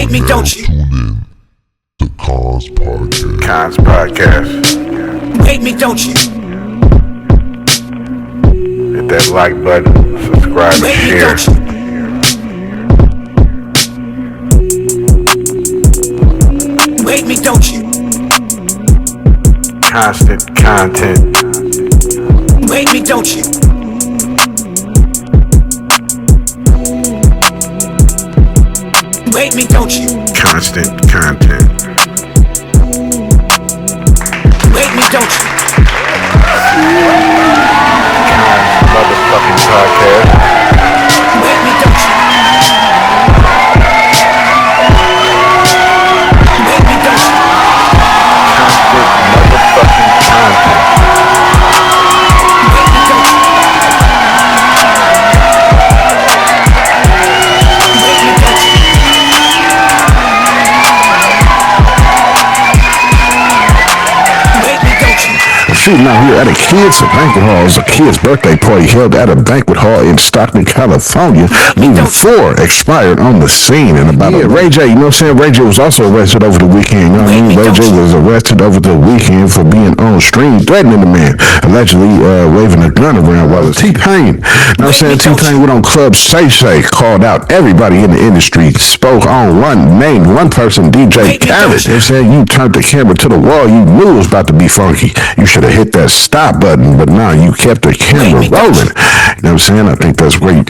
Wait me, don't you? Tune in to Kons podcast. Kons podcast. Wait me, don't you? Hit that like button, subscribe, Wait and me, share. don't you? Wait me, don't you? Constant content. Wait me, don't you? Wait me, don't you? Constant content. Wait me, don't you? Kons motherfucking podcast. Wait me, don't you? Wait me, don't you? Constant motherfucking content. Wait me, don't you? Wait me, don't you? Wait me, don't you? Shooting out here at a kid's banquet hall. It's a kid's birthday party held at a banquet hall in Stockton, California. Leaving 4 expired on the scene in about Ray J, you know what I'm saying? Ray J was also arrested over the weekend. You know what I mean? Ray J was arrested over the weekend for being on stream threatening the man, allegedly waving a gun around while T-Pain. You know what I'm saying? T-Pain went on Club Shay Shay, called out everybody in the industry, spoke on named one person, DJ Khaled. They said you turned the camera to the wall, you knew it was about to be funky. You should have hit that stop button, but now you kept the camera rolling. You know what I'm saying? I think that's great.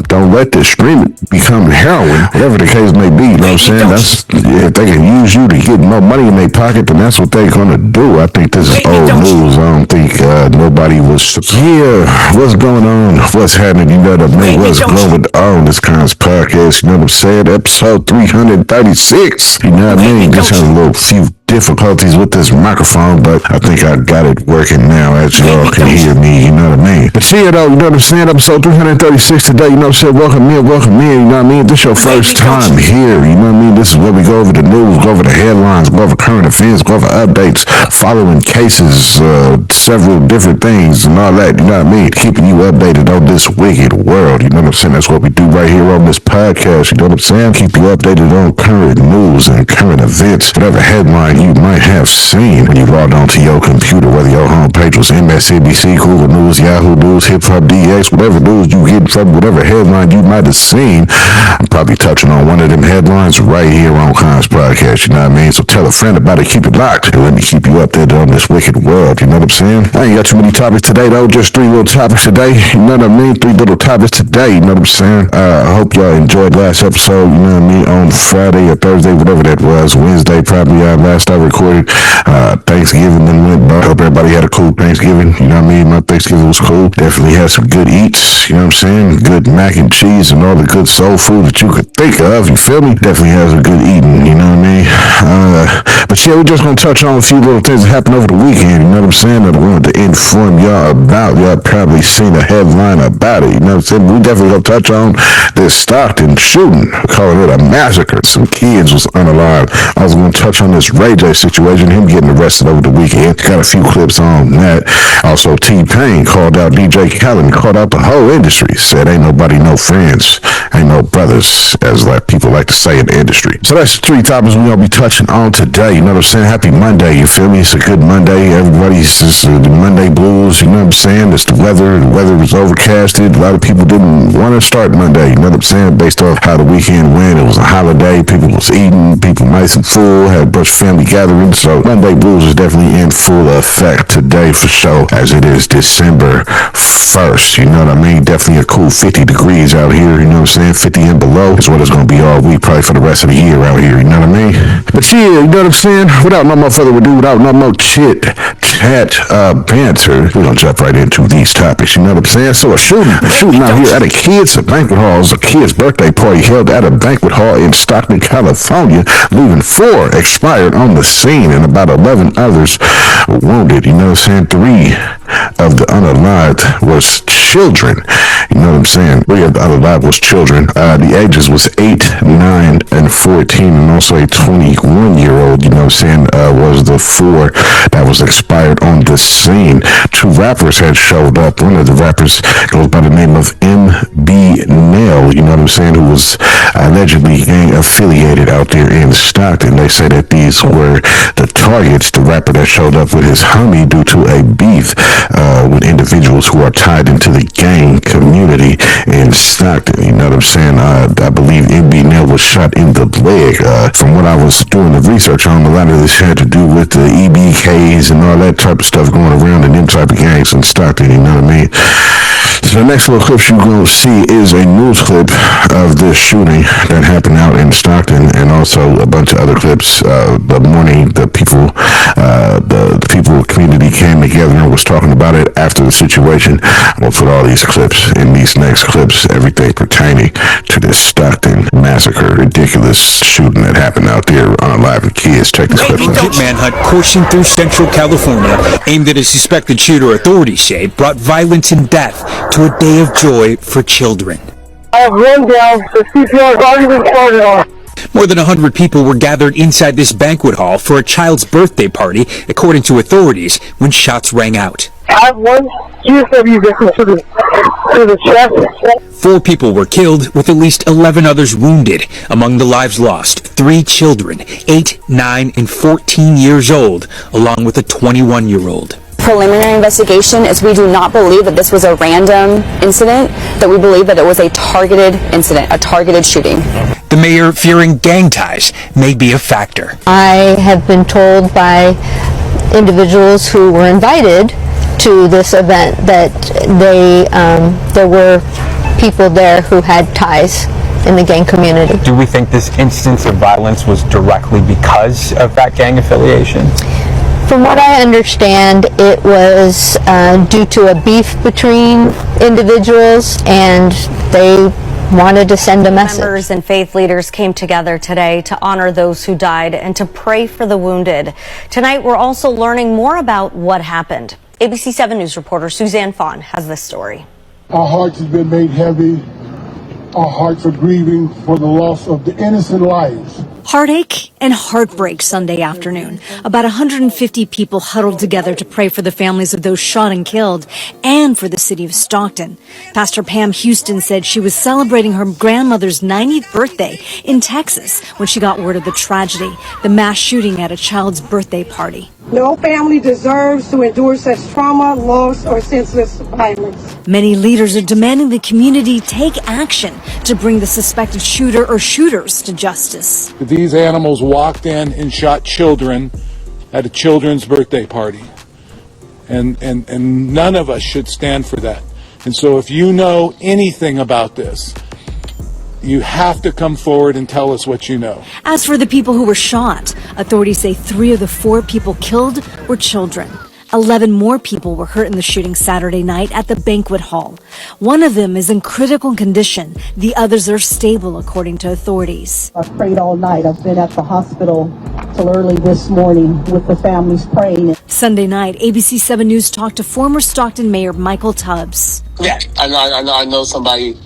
Don't let this streaming become heroin, whatever the case may be. You know what I'm saying? That's, if they can use you to get more money in their pocket, then that's what they're gonna do. I think this is old news. I don't think nobody was. Yeah, what's going on? What's happening? You know what I mean? What's going on? This Kons podcast. You know what I'm saying? Episode 336. You know what I mean? Just had a little few difficulties with this microphone, but I think I got it working now as y'all can hear me, you know what I mean? But see though, you know what I'm saying? Episode 336 today, you know what I'm saying? Welcome in, you know what I mean? This your first time here, you know what I mean? This is where we go over the news, go over the headlines, go over current events, go over updates, following cases, several different things and all that, you know what I mean? Keeping you updated on this wicked world, you know what I'm saying? That's what we do right here on this podcast, you know what I'm saying? Keep you updated on current news and current events, whatever headline you might have seen when you logged onto your computer, whether your homepage was MSNBC, Google News, Yahoo News, Hip Hop DX, whatever news you get from whatever headline you might have seen. I'm probably touching on one of them headlines right here on Kons Podcast, you know what I mean? So tell a friend about it, keep it locked, and let me keep you updated on this wicked world, you know what I'm saying? I ain't got too many topics today though, just 3 little topics today, you know what I mean? 3 little topics today, you know what I'm saying? I hope y'all enjoyed last episode, you know what I mean? On Friday or Thursday, whatever that was, Wednesday probably last I recorded. Thanksgiving then went by. Hope everybody had a cool Thanksgiving. You know what I mean? My Thanksgiving was cool. Definitely had some good eats. You know what I'm saying? Good mac and cheese and all the good soul food that you could think of. You feel me? Definitely has a good eating. You know what I mean? But yeah, we're just gonna touch on a few little things that happened over the weekend. You know what I'm saying? That I wanted to inform y'all about. Y'all probably seen a headline about it. You know what I'm saying? We definitely gonna touch on this Stockton shooting, calling it a massacre. Some kids was unalive. I was gonna touch on this Ray J situation, him getting arrested over the weekend. Got a few clips on that. Also, T-Pain called out DJ Khaled, called out the whole industry. Said ain't nobody no friends, ain't no brothers, as like people like to say in the industry. So that's 3 topics we're gonna be touching on today. You know what I'm saying? Happy Monday, you feel me? It's a good Monday. Everybody's just the Monday blues, you know what I'm saying? It's the weather. The weather was overcasted. A lot of people didn't want to start Monday, you know what I'm saying? Based off how the weekend went. It was a holiday. People was eating. People nice and full. Had a bunch of family gatherings. So Monday blues is definitely in full effect today for sure, as it is December 1st. You know what I mean? Definitely a cool 50 degrees out here. You know what I'm saying? 50 and below is what it's going to be all week, probably for the rest of the year out here. You know what I mean? But yeah, you know what I'm saying? Without no more further ado, without no more chit chat banter, we're going to jump right into these topics. You know what I'm saying? So a shooting out here at a kid's banquet hall. It's a kid's birthday party held at a banquet hall in Stockton, California, leaving 4 expired on the scene and about 11 others were wounded. You know what I'm saying? 3 of the unalived was children. You know what I'm saying? 3 of the other live was children. The ages was 8, 9, and 14, and also a 21-year-old, you know what I'm saying, was the 4 that was expired on the scene. 2 rappers had showed up. One of the rappers goes by the name of MBNEL, you know what I'm saying, who was allegedly gang affiliated out there in Stockton. They say that these were the targets. The rapper that showed up with his homie due to a beef with individuals who are tied into the gang community in Stockton. You know what I'm saying? I believe MBNEL was shot in the leg. From what I was doing the research on, a lot of this had to do with the EBKs and all that type of stuff going around in them type of gangs in Stockton. You know what I mean? So the next little clip you're going to see is a news clip of this shooting that happened out in Stockton, and also a bunch of other clips. The morning the people community came together and was talking about it after the situation. I'm going to put all these clips in these next clips, everything pertaining to this Stockton massacre, ridiculous shooting that happened out there on Live with Kids. Check this clip out. Manhunt coursing through Central California, aimed at a suspected shooter, authorities say, brought violence and death to a day of joy for children. I have run down. The CPR has already been started on. More than 100 people were gathered inside this banquet hall for a child's birthday party, according to authorities, when shots rang out. I have 1 USW victim to the chest. 4 people were killed, with at least 11 others wounded. Among the lives lost, 3 children, 8, 9, and 14 years old, along with a 21-year-old. Preliminary investigation is we do not believe that this was a random incident, that we believe that it was a targeted incident, a targeted shooting. The mayor fearing gang ties may be a factor. I have been told by individuals who were invited to this event that there were people there who had ties in the gang community. Do we think this instance of violence was directly because of that gang affiliation? From what I understand, it was due to a beef between individuals, and they wanted to send a message. Members and faith leaders came together today to honor those who died and to pray for the wounded. Tonight, we're also learning more about what happened. ABC 7 News reporter Suzanne Fawn has this story. Our hearts have been made heavy. Our hearts are grieving for the loss of the innocent lives. Heartache and heartbreak Sunday afternoon. About 150 people huddled together to pray for the families of those shot and killed and for the city of Stockton. Pastor Pam Houston said she was celebrating her grandmother's 90th birthday in Texas when she got word of the tragedy, the mass shooting at a child's birthday party. No family deserves to endure such trauma, loss, or senseless violence. Many leaders are demanding the community take action to bring the suspected shooter or shooters to justice. These animals walked in and shot children at a children's birthday party. And none of us should stand for that. And so if you know anything about this, you have to come forward and tell us what you know. As for the people who were shot, authorities say 3 of the 4 people killed were children. 11 more people were hurt in the shooting Saturday night at the banquet hall. One of them is in critical condition. The others are stable, according to authorities. I prayed all night. I've been at the hospital till early this morning with the families praying. Sunday night, ABC 7 News talked to former Stockton Mayor Michael Tubbs. Yeah, I know somebody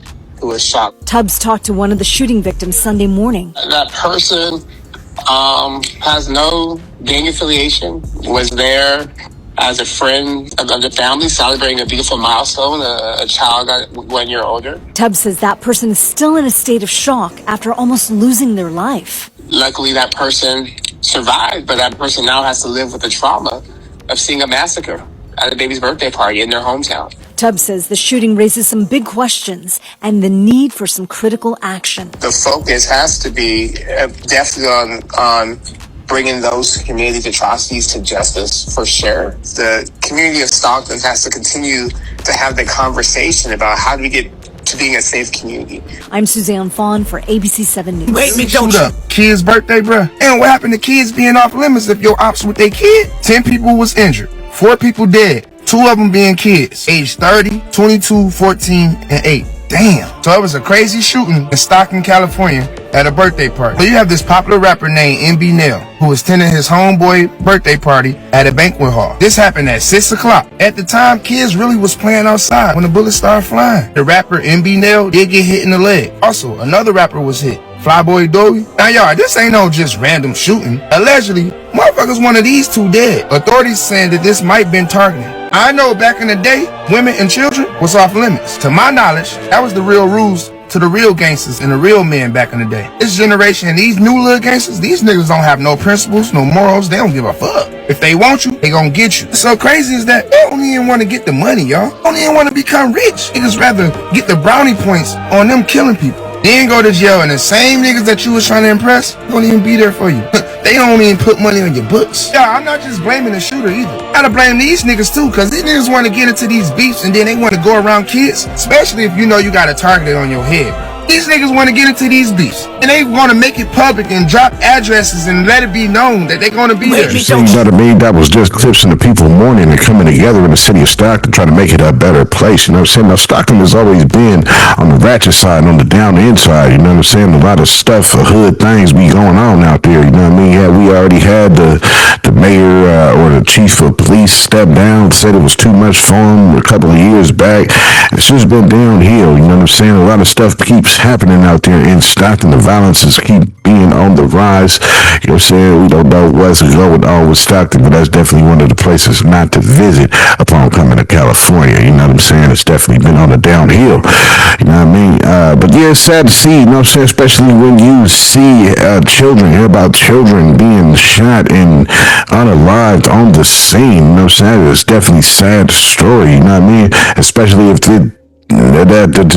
who was shot. Tubbs talked to one of the shooting victims Sunday morning. That person has no gang affiliation, was there as a friend of the family celebrating a beautiful milestone, a child got 1 year older. Tubbs says that person is still in a state of shock after almost losing their life. Luckily, that person survived, but that person now has to live with the trauma of seeing a massacre at a baby's birthday party in their hometown. Tubbs says the shooting raises some big questions and the need for some critical action. The focus has to be definitely on bringing those community atrocities to justice, for sure. The community of Stockton has to continue to have the conversation about how do we get to being a safe community. I'm Suzanne Fawn for ABC 7 News. Wait me, don't Shoot up. Kid's birthday, bruh. And what happened to kids being off limits if your ops with their kid? 10 people was injured, 4 people dead, 2 of them being kids, aged 30, 22, 14, and 8. damn. So it was a crazy shooting in Stockton, California at a birthday party. So you have this popular rapper named MBNEL who was attending his homeboy birthday party at a banquet hall. This happened at 6 o'clock. At the time, kids really was playing outside when the bullets started flying. The rapper MBNEL did get hit in the leg. Also, another rapper was hit. Flyboy Doby. Now y'all, this ain't no just random shooting. Allegedly, motherfuckers one of these two dead. Authorities saying that this might been targeted. I know back in the day, women and children was off limits. To my knowledge, that was the real rules to the real gangsters and the real men back in the day. This generation and these new little gangsters, these niggas don't have no principles, no morals. They don't give a fuck. If they want you, they gonna get you. So crazy is that they don't even want to get the money, y'all. They don't even want to become rich. Niggas rather get the brownie points on them killing people. Then go to jail, and the same niggas that you was trying to impress don't even be there for you. They don't even put money on your books. Yeah, I'm not just blaming the shooter either. I gotta blame these niggas too, cause these niggas want to get into these beefs and then they want to go around kids, especially if you know you got a target on your head. These niggas want to get into these beefs, and they want to make it public and drop addresses and let it be known that they're going to be there. You see what I mean? That was just clips of the people mourning and coming together in the city of Stockton, trying to make it a better place. You know what I'm saying? Now, Stockton has always been on the ratchet side, on the down inside. You know what I'm saying? A lot of stuff, hood things be going on out there. You know what I mean? Yeah, we already had the mayor or the chief of police step down, said it was too much for him a couple of years back. It's just been downhill. You know what I'm saying? A lot of stuff keeps happening out there in Stockton. The violences keep being on the rise. You know what I'm saying? We don't know what's going on with Stockton, but that's definitely one of the places not to visit upon coming to California. You know what I'm saying? It's definitely been on the downhill. You know what I mean? But yeah, it's sad to see, you know what I'm saying? Especially when you see children, hear about children being shot and unalived on the scene. You know what I'm saying? It's definitely a sad story, you know what I mean? Especially if the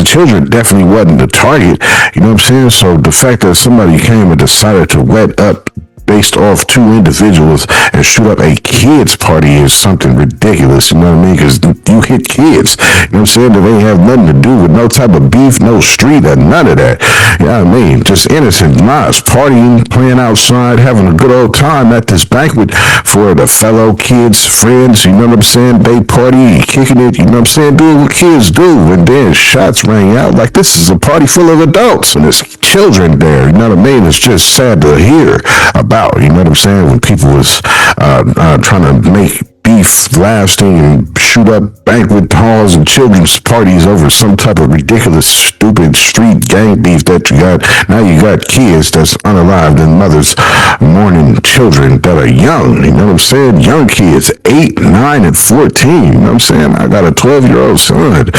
children definitely wasn't the target, you know what I'm saying? So the fact that somebody came and decided to wet up based off two individuals and shoot up a kids party is something ridiculous, you know what I mean? Because you hit kids, you know what I'm saying? They ain't have nothing to do with no type of beef, no street, or none of that. You know what I mean? Just innocent lives, partying, playing outside, having a good old time at this banquet for the fellow kids, friends, you know what I'm saying? They party, kicking it, you know what I'm saying? Doing what kids do. And then shots rang out like this is a party full of adults and there's children there, you know what I mean? It's just sad to hear about. You know what I'm saying? When people was trying to make beef lasting and shoot up banquet halls and children's parties over some type of ridiculous, stupid street gang beef that you got. Now you got kids that's unalived and mothers mourning children that are young. You know what I'm saying? Young kids, 8, 9, and 14. You know what I'm saying? I got a 12-year-old son.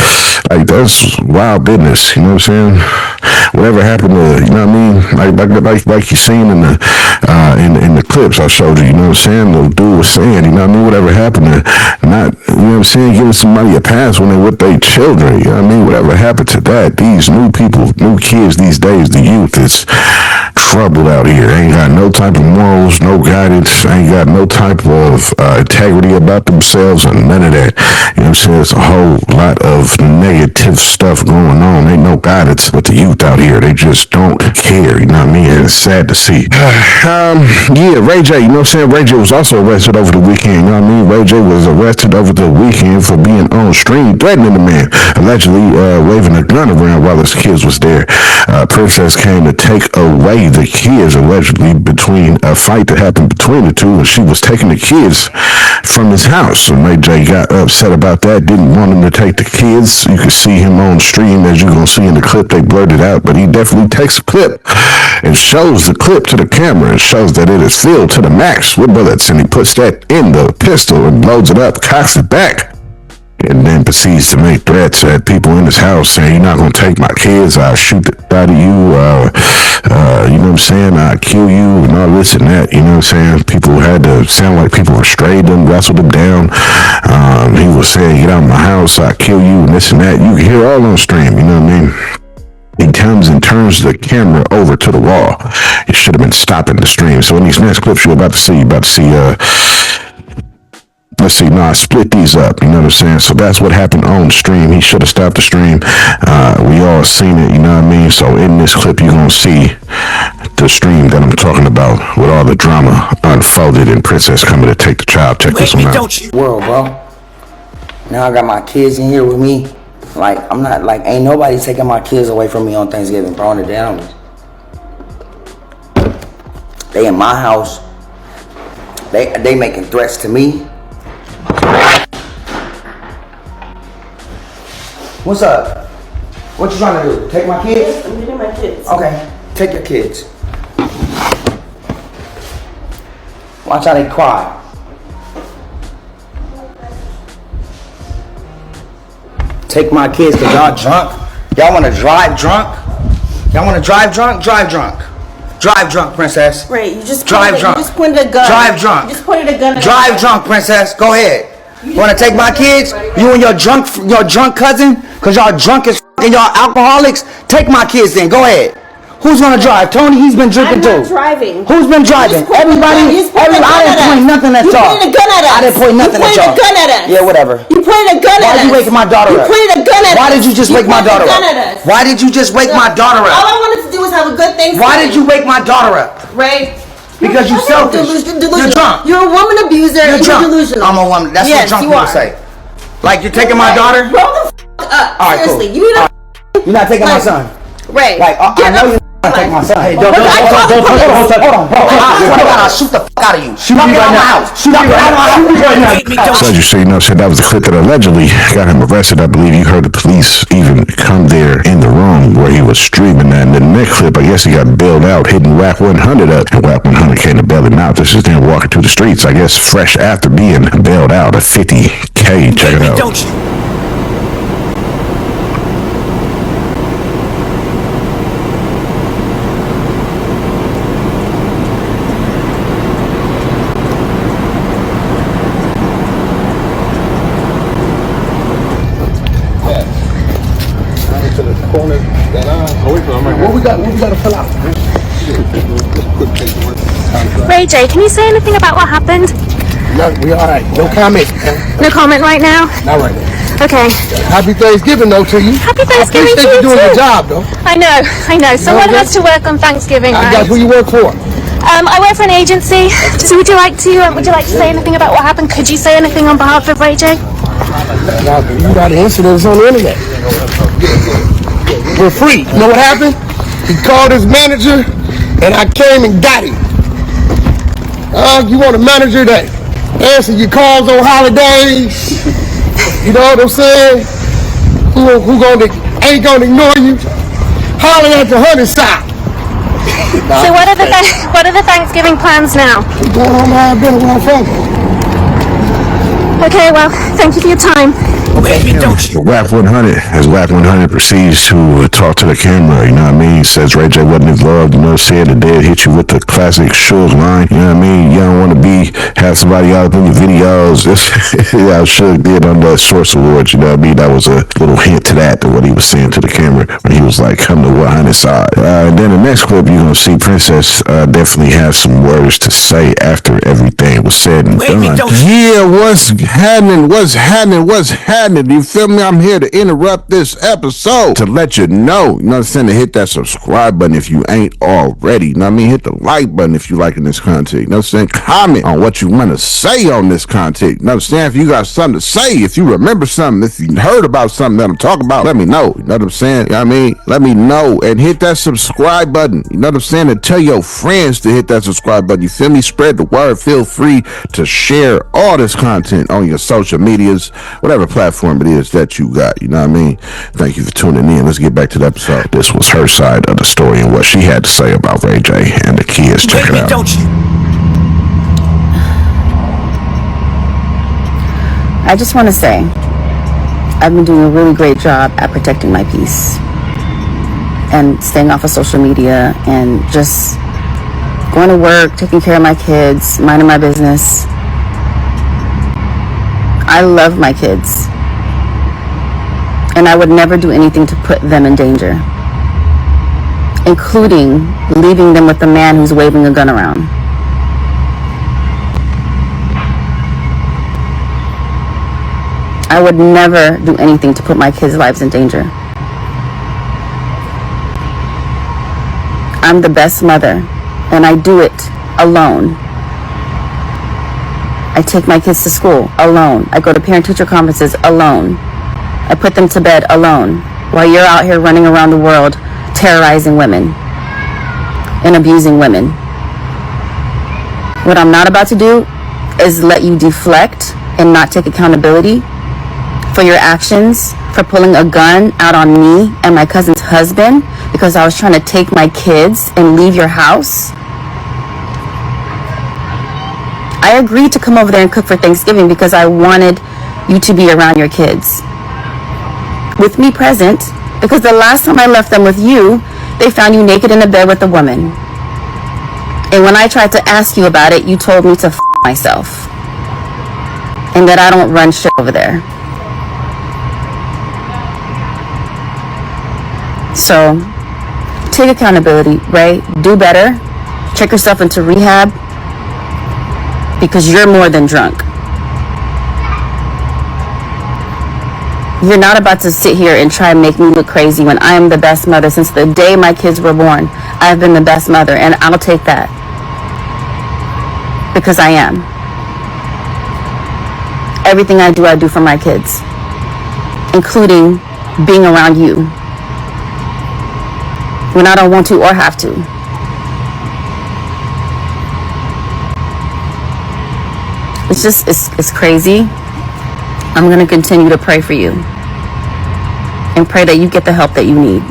Like, that's wild business. You know what I'm saying? Whatever happened to, you know what I mean? Like you seen in the clips I showed you, you know what I'm saying? The dude was saying, you know what I mean? Whatever happened to not, you know what I'm saying, giving somebody a pass when they're with their children, you know what I mean? Whatever happened to that? These new people, new kids these days, the youth is troubled out here. Ain't got no type of morals, no guidance, ain't got no type of integrity about themselves and none of that. You know what I'm saying? It's a whole lot of negative stuff going on. Ain't no guidance with the youth out here. They just don't care, you know what I mean? And it's sad to see. Yeah, Ray J, you know what I'm saying? Ray J was also arrested over the weekend, you know what I mean? Ray J was arrested over the weekend for being on stream, threatening the man, allegedly waving a gun around while his kids was there. Princess came to take away the kids, allegedly, between a fight that happened between the two, and she was taking the kids from his house. And Ray J got upset about that, didn't want him to take the kids. You can see him on stream, as you're going to see in the clip, they blurred it out, but he definitely takes a clip and shows the clip to the camera and shows that it is filled to the max with bullets, and he puts that in the pistol and loads it up, cocks it back, and then proceeds to make threats at people in his house saying, you're not going to take my kids, I'll shoot the out of you, you know what I'm saying, I'll kill you, and all this and that, you know what I'm saying. People had to sound like people restrained him, wrestled him down. He was saying, get out of my house, I'll kill you, and this and that. You can hear all on stream, you know what I mean. He comes and turns the camera over to the wall. It should have been stopping the stream. So in these next clips you're about to see, let's see, I split these up, you know what I'm saying? So that's what happened on stream. He should have stopped the stream. We all seen it, you know what I mean? So in this clip, you're going to see the stream that I'm talking about with all the drama unfolded and Princess coming to take the child. Check this one out. World, bro. Now I got my kids in here with me. Like, I'm not, like, ain't nobody taking my kids away from me on Thanksgiving, throwing it down. They in my house. They making threats to me. What's up? What you trying to do? Take my kids? I'm getting my kids. Okay, take your kids. Watch how they cry. Take my kids because y'all drunk. Y'all want to drive drunk? Y'all want to drive drunk? Drive drunk. Drive drunk, princess. Right, you just drive drunk. You just pointed a gun. Drive drunk. You just pointed a gun. Drive drunk, princess. Go ahead. You want to take my kids? You and your drunk cousin? Because y'all drunk as and y'all alcoholics? Take my kids then. Go ahead. Who's gonna drive? Tony, he's been drinking too. I'm not driving. Who's been driving? Everybody. I didn't point nothing at y'all. You pointed a gun at us. I didn't point nothing at y'all. You pointed a gun at us. Yeah, whatever. You pointed a gun at us. Why did you wake my daughter up? You pointed a gun at us. Why did you just wake my daughter up? Why did you just wake my daughter up? All I wanted to do was have a good Thanksgiving. Why did you wake my daughter up? Ray. Because you're selfish. You're drunk. You're a woman abuser. You're You're drunk. delusional. I'm a woman. That's what drunk people say. Like you're taking my daughter? Grow the up. All right, seriously. cool. You need to. You're not taking my son. Ray. Like I know you're not taking my son. Hey, don't. Hold on. I'll shoot the fuck out of you. Shoot me right now. Shoot me right now. So as you say, that was the clip that allegedly got him arrested. I believe you heard the police even come there in the room where he was streaming that. And the next clip, I guess he got bailed out, hitting WAP 100 up. And WAP 100 came to bail him out. This is them walking through the streets, I guess, fresh after being bailed out at $50K. Check it out. Don't you? What we got to fill out? Ray J, can you say anything about what happened? No, we all right. No comment. No comment right now? Not right now. Okay. Happy Thanksgiving, though, to you. Happy Thanksgiving I appreciate to you you doing too. your job, though. I know. Someone has to work on Thanksgiving, right? That's who you work for. I work for an agency. So would you like to say anything about what happened? Could you say anything on behalf of Ray J? You got the incidents on the internet. We're free. You know what happened? He called his manager, and I came and got him. You want a manager that answer your calls on holidays? You know what I'm saying? Who ain't gonna ignore you? Holler at the hunting side. So what are the Thanksgiving plans now? We're going home and have dinner with our family. Okay, well, thank you for your time. WAP 100, as WAP 100 proceeds to talk to the camera, you know what I mean? He says Ray J wasn't involved, said the dead hit you with the classic Suge line, you know what I mean? You don't want to have somebody out in your videos. Yeah, Suge did on the Source Awards, you know what I mean? That was a little hint to that, to what he was saying to the camera when he was like, come to 100 side. And then the next clip, you're going to see Princess definitely have some words to say after everything was said and done. Yeah, what's happening? You feel me? I'm here to interrupt this episode to let you know, to hit that subscribe button if you ain't already. You know what I mean? Hit the like button if you liking this content. You know what I'm saying? Comment on what you want to say on this content. You know what I'm saying? If you got something to say, if you remember something, if you heard about something that I'm talking about, let me know. You know what I'm saying? You know what I mean? Let me know and hit that subscribe button. You know what I'm saying? And tell your friends to hit that subscribe button. You feel me? Spread the word. Feel free to share all this content on your social medias, whatever platform it is that you got. You know what I mean? Thank you for tuning in. Let's get back to the episode. This was her side of the story and what she had to say about Ray J and the kids. Check it out. I just want to say, I've been doing a really great job at protecting my peace and staying off of social media and just going to work, taking care of my kids, minding my business. I love my kids, and I would never do anything to put them in danger, including leaving them with a man who's waving a gun around. I would never do anything to put my kids' lives in danger. I'm the best mother, and I do it alone. I take my kids to school alone. I go to parent-teacher conferences alone. I put them to bed alone while you're out here running around the world terrorizing women and abusing women. What I'm not about to do is let you deflect and not take accountability for your actions, for pulling a gun out on me and my cousin's husband because I was trying to take my kids and leave your house. I agreed to come over there and cook for Thanksgiving because I wanted you to be around your kids with me present, because the last time I left them with you, they found you naked in a bed with a woman. And when I tried to ask you about it, you told me to f myself and that I don't run shit over there. So take accountability, right? Do better. Check yourself into rehab, because you're more than drunk. You're not about to sit here and try and make me look crazy when I am the best mother. Since the day my kids were born, I've been the best mother, and I'll take that. Because I am. Everything I do for my kids. Including being around you when I don't want to or have to. It's just, it's crazy. I'm going to continue to pray for you and pray that you get the help that you need.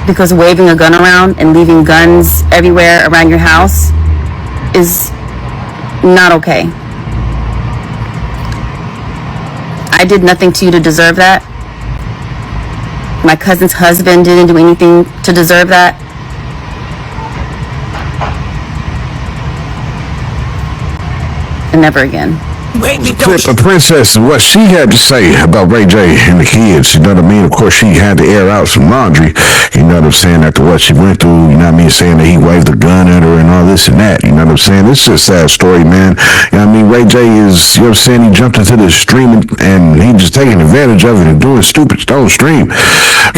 Because waving a gun around and leaving guns everywhere around your house is not okay. I did nothing to you to deserve that. My cousin's husband didn't do anything to deserve that. And never again. The princess, what she had to say about Ray J and the kids, you know what I mean? Of course, she had to air out some laundry, you know what I'm saying, after what she went through, you know what I mean, saying that he waved a gun at her and all this and that, you know what I'm saying? This is a sad story, man. You know what I mean? Ray J is, you know what I'm saying, he jumped into the stream and he just taking advantage of it and doing stupid shit on stream,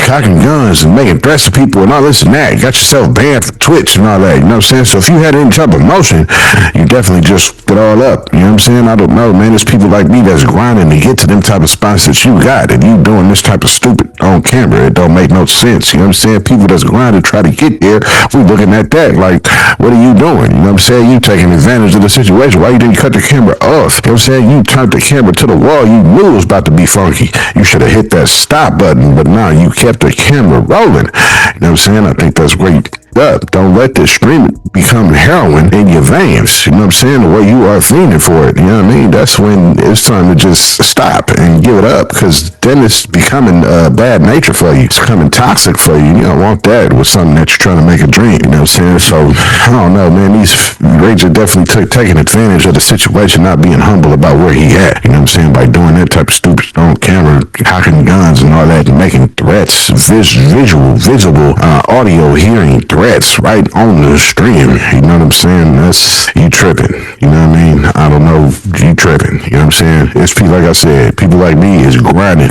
cocking guns and making threats to people and all this and that. You got yourself banned from Twitch and all that, you know what I'm saying? So if you had any type of motion, you definitely just get all up, you know what I'm saying? I don't know, man. There's people like me that's grinding to get to them type of spots that you got, and you doing this type of stupid on camera. It don't make no sense, you know what I'm saying? People that's grinding to try to get there, we looking at that like, what are you doing? You know what I'm saying? You taking advantage of the situation. Why you didn't cut the camera off? You know what I'm saying? You turned the camera to the wall. You knew it was about to be funky. You should have hit that stop button, but now you kept the camera rolling. You know what I'm saying? I think that's great. Up. Don't let this streaming become heroin in your veins. You know what I'm saying? The way you are fiending for it. You know what I mean? That's when it's time to just stop and give it up, because then it's becoming bad nature for you. It's becoming toxic for you. You don't want that with something that you're trying to make a dream. You know what I'm saying? So, I don't know, man. These Ranger definitely taking advantage of the situation, not being humble about where he at. You know what I'm saying? By doing that type of stupid shit on camera, cocking guns and all that, and making threats, visible, audio hearing threats right on the stream. You know what I'm saying? That's, you tripping. You know what I mean? I don't know, you tripping. You know what I'm saying? It's people, like I said, people like me is grinding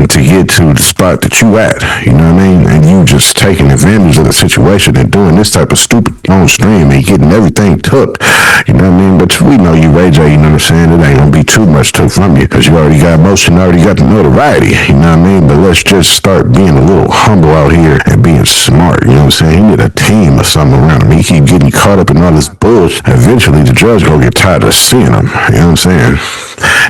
to get to the spot that you at. You know what I mean? And you just taking advantage of the situation and doing this type of stupid on stream and getting everything took. You know what I mean? But we know you, Ray J, you know what I'm saying? It ain't gonna be too much took from you, because you already got motion, already got the notoriety. You know what I mean? But let's just start being a little humble out here and being smart. You know what I'm saying? He need a team or something around him. He keep getting caught up in all this bullshit. Eventually the judge gonna get tired of seeing him. You know what I'm saying?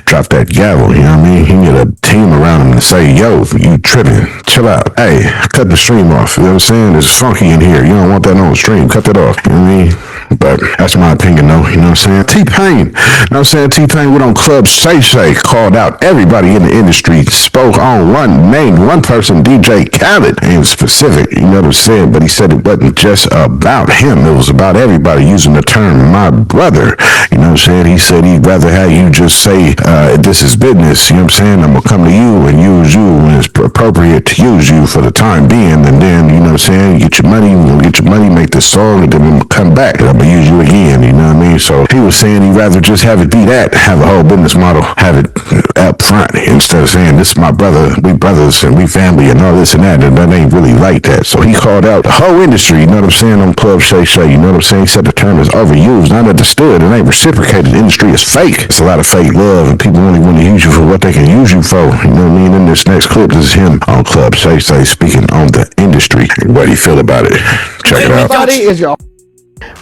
Drop that gavel, you know what I mean? He need a team around him to say, yo, you tripping, chill out. Hey, cut the stream off. You know what I'm saying? It's funky in here. You don't want that on the stream. Cut that off. You know what I mean? But that's my opinion though, you know what I'm saying? T-Pain, you know what I'm saying? T-Pain went on Club Shay Shay, called out everybody in the industry, spoke on named one person, DJ Khaled, and specific, you know what I'm saying? But he said it wasn't just about him, it was about everybody, using the term my brother. You know what I'm saying? He said he'd rather have you just say, this is business, you know what I'm saying? I'm gonna come to you and use you when it's appropriate to use you for the time being, and then, you know what I'm saying, get your money, make this song, and then I'm gonna come back and I'm I'm gonna use you again, you know what I mean? So he was saying he'd rather just have it be that, have a whole business model, have it up front, instead of saying, this is my brother, we brothers and we family and all this and that, and that ain't really like that. So he called out the whole industry, you know what I'm saying, on Club Shay Shay, you know what I'm saying? He said the term is overused, not understood, it ain't reciprocated. The industry is fake. It's a lot of fake love, and people only want to use you for what they can use you for, you know what I mean? In this next clip, this is him on Club Shay Shay speaking on the industry and what he feel about it. Check it out. Everybody is your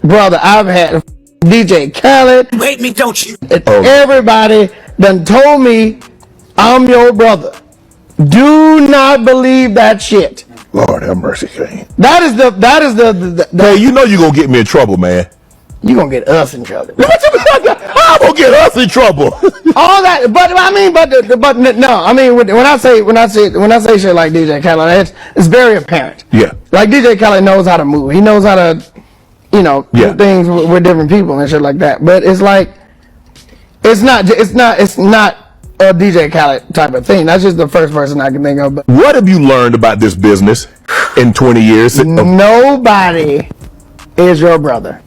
brother. I've had DJ Khaled. Hate me, don't you? Everybody done told me I'm your brother. Do not believe that shit. Lord have mercy, Kane. That is the Hey, you know you gonna get me in trouble, man. You gonna get us in trouble. I'm gonna get us in trouble. All that, but I mean, but no, I mean when I say shit like DJ Khaled, it's very apparent. Yeah. Like DJ Khaled knows how to move. He knows how to, do things with different people and shit like that. But it's like, it's not a DJ Khaled type of thing. That's just the first person I can think of. But what have you learned about this business in 20 years? Nobody is your brother.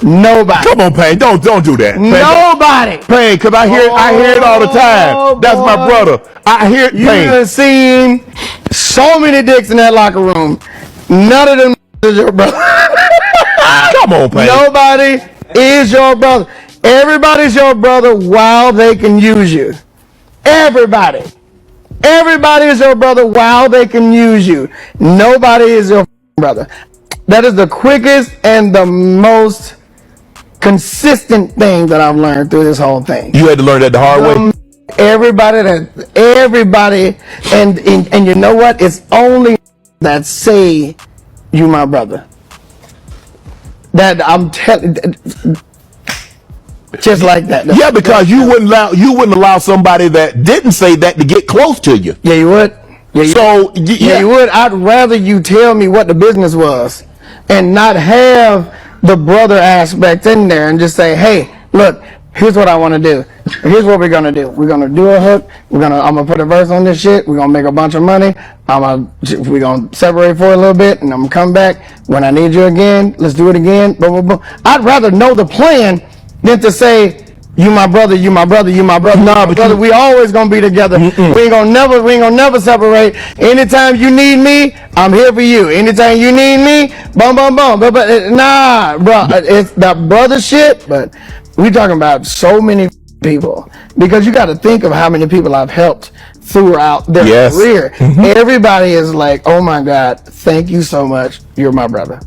Nobody. Come on, Payne. Don't do that. Payne, Nobody. Payne, because I hear it all the time. That's my brother. I hear it, You Payne. have seen so many dicks in that locker room. None of them is your brother. Come on, Payne. Nobody is your brother. Everybody's your brother while they can use you. Everybody. Everybody is your brother while they can use you. Nobody is your brother. That is the quickest and the most consistent thing that I've learned through this whole thing. You had to learn that the hard way? Everybody, and you know what? It's only that say you my brother. That I'm telling, just like that. Yeah, because you wouldn't allow somebody that didn't say that to get close to you. Yeah, you would. Yeah, you would. I'd rather you tell me what the business was and not have the brother aspect in there and just say, hey, look, here's what I want to do. Here's what we're going to do. We're going to do a hook. I'm going to put a verse on this shit. We're going to make a bunch of money. We're going to separate for a little bit and I'm going to come back. When I need you again, let's do it again. Boom, boom, boom. I'd rather know the plan than to say, you my brother, you my brother, you my brother. No, but brother, we always gonna be together. We ain't gonna never separate. Anytime you need me, I'm here for you. Anytime you need me, boom, boom, boom. But nah, bro, it's that brother shit. But we talking about so many people because you got to think of how many people I've helped throughout their career. Everybody is like, oh my God, thank you so much. You're my brother,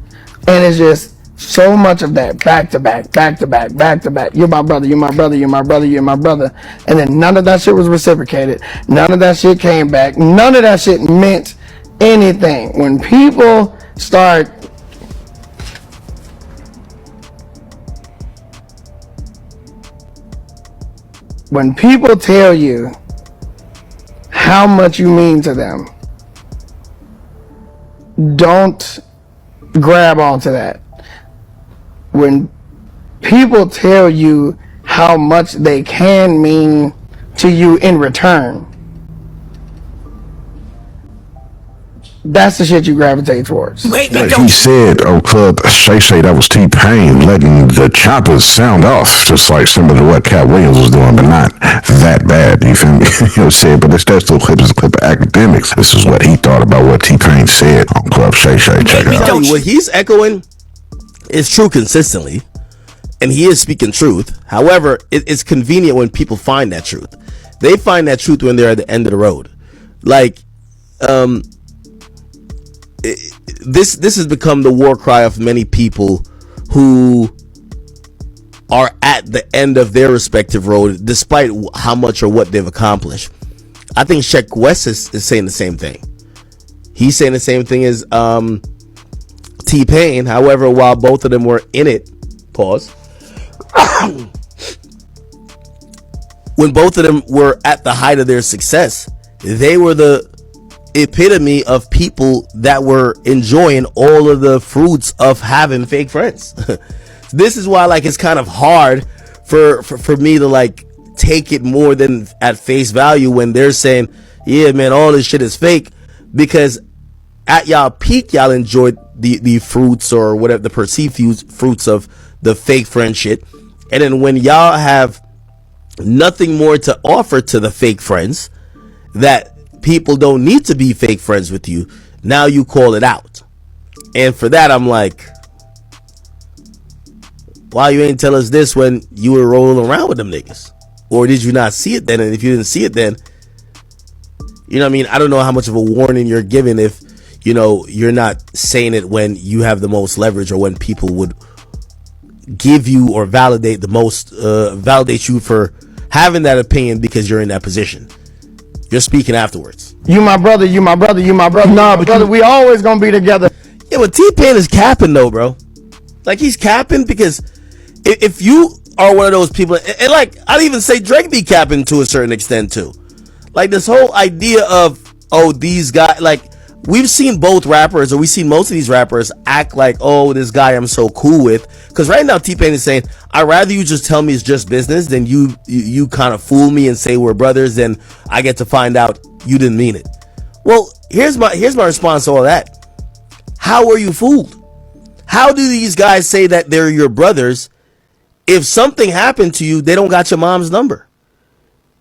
and it's just. So much of that, back to back, back to back, back to back. You're my brother, you're my brother, you're my brother, you're my brother. And then none of that shit was reciprocated. None of that shit came back. None of that shit meant anything. When people start tell you how much you mean to them, don't grab onto that. When people tell you how much they can mean to you in return, that's the shit you gravitate towards. He said, oh, Club Shay Shay, that was T-Pain letting the choppers sound off, just like similar to what Cat Williams was doing, but not that bad, you feel me? You know what I'm saying? But this little clip is a clip of academics. This is what he thought about what T-Pain said on Club Shay Shay. Check it out. What he's echoing is true consistently, and he is speaking truth. However, it's convenient when people find that truth. They find that truth when they're at the end of the road. Like, this has become the war cry of many people who are at the end of their respective road, despite how much or what they've accomplished. I think Sheck West is saying the same thing. He's saying the same thing as T-Pain. However, while both of them were in it, pause. When both of them were at the height of their success, they were the epitome of people that were enjoying all of the fruits of having fake friends. This is why, like, it's kind of hard for me to like take it more than at face value when they're saying, yeah, man, all this shit is fake, because at y'all peak, y'all enjoyed the fruits or whatever, the perceived fruits of the fake friend shit. And then when y'all have nothing more to offer to the fake friends, that people don't need to be fake friends with you, now you call it out. And for that, I'm like, why you ain't tell us this when you were rolling around with them niggas? Or did you not see it then? And if you didn't see it then, you know what I mean? I don't know how much of a warning you're giving if, you know, you're not saying it when you have the most leverage, or when people would give you or validate the most, validate you for having that opinion because you're in that position. You're speaking afterwards. You my brother, you my brother, you my brother. Nah, but brother, we always gonna be together. Yeah, but T-Pain is capping though, bro. Like, he's capping because if you are one of those people, and like, I'd even say Drake be capping to a certain extent too. Like, this whole idea of, oh, these guys, like, we've seen both rappers, or we've seen most of these rappers act like, oh, this guy I'm so cool with. Because right now T-Pain is saying, I'd rather you just tell me it's just business than you kind of fool me and say we're brothers, and I get to find out you didn't mean it. Well, here's my response to all that. How were you fooled? How do these guys say that they're your brothers if something happened to you, they don't got your mom's number?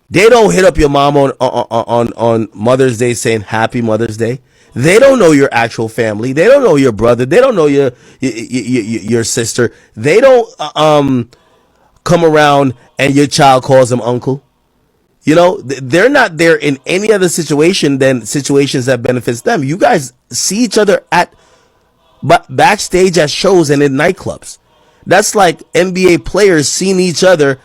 They don't hit up your mom on Mother's Day saying Happy Mother's Day. They don't know your actual family. They don't know your brother. They don't know your sister. They don't come around and your child calls them uncle. You know, they're not there in any other situation than situations that benefits them. You guys see each other at backstage at shows and in nightclubs. That's like NBA players seeing each other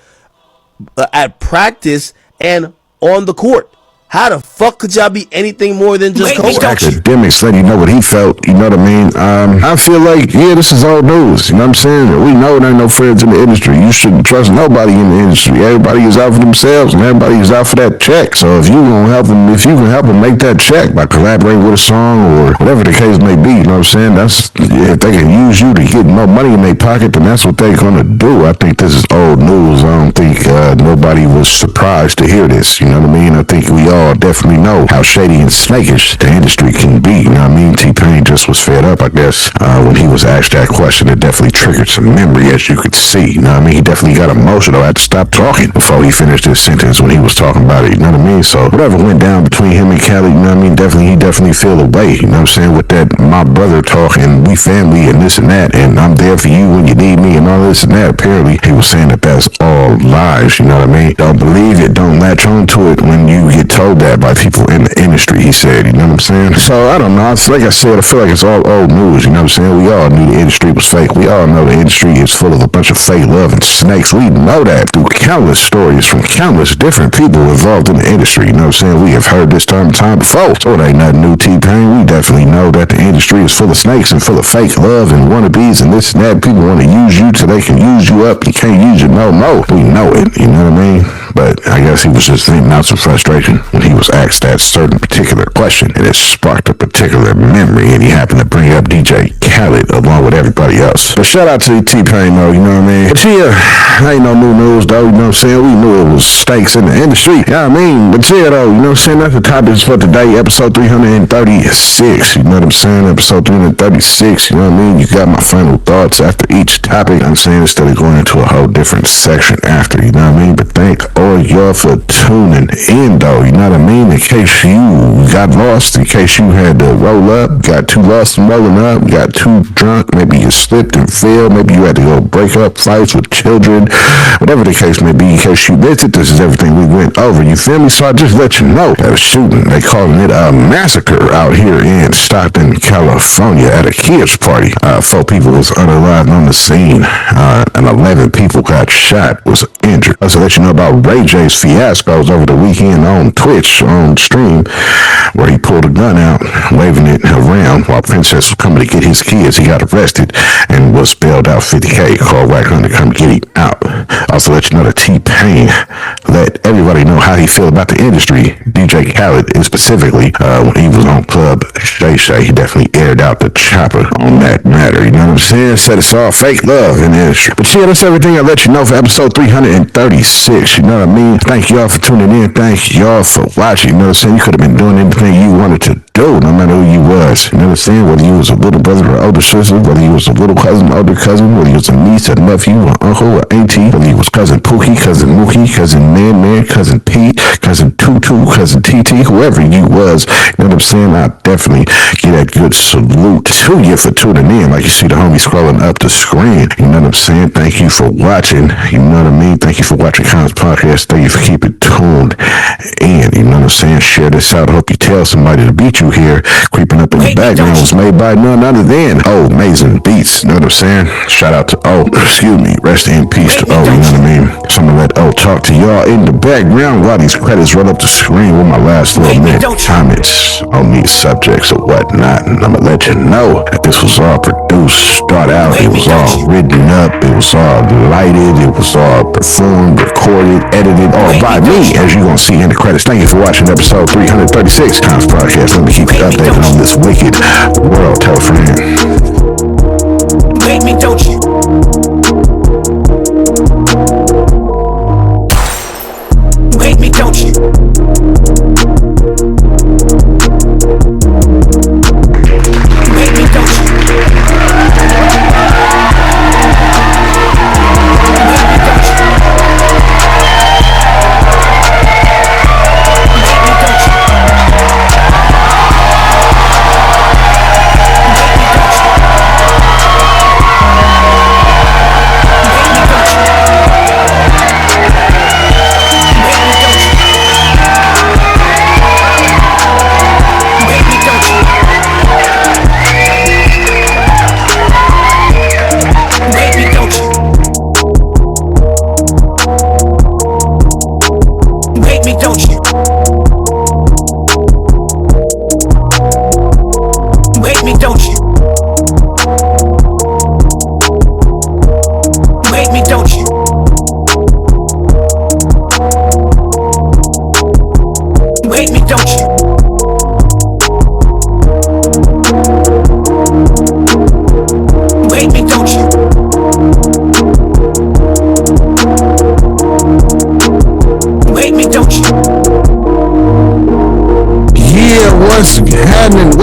at practice and on the court. How the fuck could y'all be anything more than just coworkers? Academics let you know what he felt, you know what I mean? I feel like, yeah, this is old news, you know what I'm saying? We know there ain't no friends in the industry. You shouldn't trust nobody in the industry. Everybody is out for themselves, and everybody is out for that check. So if you gonna help them, if you can help them make that check by collaborating with a song or whatever the case may be, you know what I'm saying? That's, if they can use you to get more money in their pocket, then that's what they're gonna do. I think this is old news. I don't think nobody was surprised to hear this, you know what I mean? I think we all definitely know how shady and snakish the industry can be, you know what I mean? T-Pain just was fed up, I guess, when he was asked that question. It definitely triggered some memory, as you could see, you know what I mean? He definitely got emotional. I had to stop talking before he finished his sentence when he was talking about it, you know what I mean? So whatever went down between him and Khaled, you know what I mean? He definitely feel away, you know what I'm saying? With that my brother talk and we family and this and that, and I'm there for you when you need me and all this and that. Apparently he was saying that that's all lies, you know what I mean? Don't believe it, don't latch on to it when you get told that by people in the industry, he said, you know what I'm saying? So I don't know, like I said, I feel like it's all old news, you know what I'm saying? We all knew the industry was fake. We all know the industry is full of a bunch of fake love and snakes. We know that through countless stories from countless different people involved in the industry, you know what I'm saying? We have heard this time and time before, so it ain't nothing new, T-Pain. We definitely know that the industry is full of snakes and full of fake love and wannabes and this and that. People want to use you till they can use you up. You can't use you no more. We know it, you know what I mean? But I guess he was just venting out some frustration when he was asked that certain particular question, and it sparked a particular memory, and he happened to bring up DJ Khaled along with everybody else. But shout out to T-Pain though, you know what I mean? But yeah, ain't no new news though, you know what I'm saying? We knew it was stakes in the industry, you know what I mean? But yeah though, you know what I'm saying? That's the topics for today, episode 336, you know what I'm saying? Episode 336, you know what I mean? You got my final thoughts after each topic, I'm saying, instead of going into a whole different section after, you know what I mean? But thank all y'all for tuning in though, you know what I mean? In case you got lost, in case you had to roll up, got too lost and rolling up, got too drunk, maybe you slipped and fell, maybe you had to go break up fights with children, whatever the case may be, in case you missed it, this is everything we went over, you feel me? So I just let you know that a shooting, they calling it a massacre out here in Stockton, California at a kids party. 4 people was unalived on the scene, and 11 people got shot, was injured. I also let you know about Ray J's fiascos over the weekend on Twitch, on stream, where he pulled a gun out, waving it around while Princess was coming to get his kids. He got arrested and was spelled out 50K. Call Wack Hunter, come get him out. Also let you know that T-Pain let everybody know how he feel about the industry. DJ Khaled, and specifically when he was on Club Shay Shay, he definitely aired out the chopper on that matter. You know what I'm saying? Said it's all fake love in the industry. But yeah, that's everything I let you know for episode 336. You know what I mean? Thank y'all for tuning in. Thank y'all for watching. You know what I'm saying? You could have been doing anything you wanted to do, no matter who you was. You know what I'm saying? Whether you was a little brother or older sister, whether you was a little cousin, older cousin, whether you was a niece, a nephew, or uncle, or auntie, whether you was cousin Pookie, cousin Mookie, cousin Man, cousin Pete, cousin Tutu, cousin TT, whoever you was. You know what I'm saying? I definitely give that good salute to you for tuning in. Like you see the homie scrolling up the screen. You know what I'm saying? Thank you for watching. You know what I mean? Thank you for watching Kons Podcast. Thank you for keeping tuned in. You know what I'm saying? Share this out. I hope you tell somebody to beat you here. Creeping up in the background was made by none other than Amazing Beats. You know what I'm saying? Shout out to rest in peace to you know what I mean? So I'm gonna let talk to y'all in the background while these credits roll up the screen with my last little minute comments on these subjects or whatnot. And I'm gonna let you know that this was all produced, start out, it was all written up, it was all lighted, it was all performed, recorded, edited, all by me, as you're gonna see in the credits. Thank you for watching episode 336 Kons Podcast. Let me keep you updated on this wicked world. Tell a friend. Wait me, don't you? Wait me, don't you? Wait me, don't you?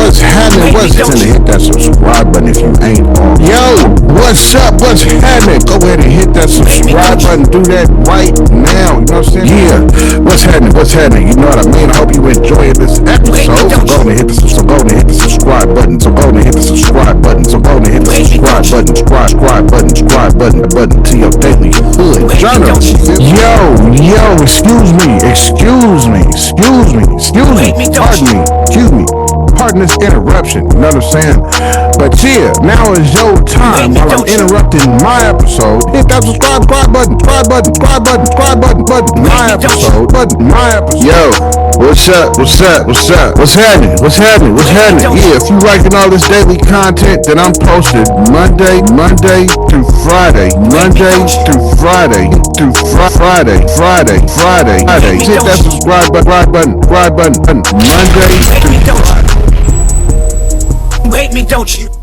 What's happening? Hit that subscribe button if you ain't on. Yo, what's up? What's happening? Go ahead and hit that subscribe button. Do that right now. You know what I'm saying? Yeah. What's happening? What's happening? You know what I mean? I hope you enjoyed this episode. So go ahead and hit the subscribe button. So go ahead and hit the subscribe button. So go ahead and hit the subscribe button. Subscribe button to your daily hood journal. Yo, excuse me. Pardon this interruption, you know what I'm saying? But yeah, now is your time while I'm interrupting my episode. Hit that subscribe button, my episode. Yo, what's happening? Yeah, if you liking all this daily content that I'm posted Monday through Friday. Hit that subscribe button, Monday through Friday. Wait me, don't you?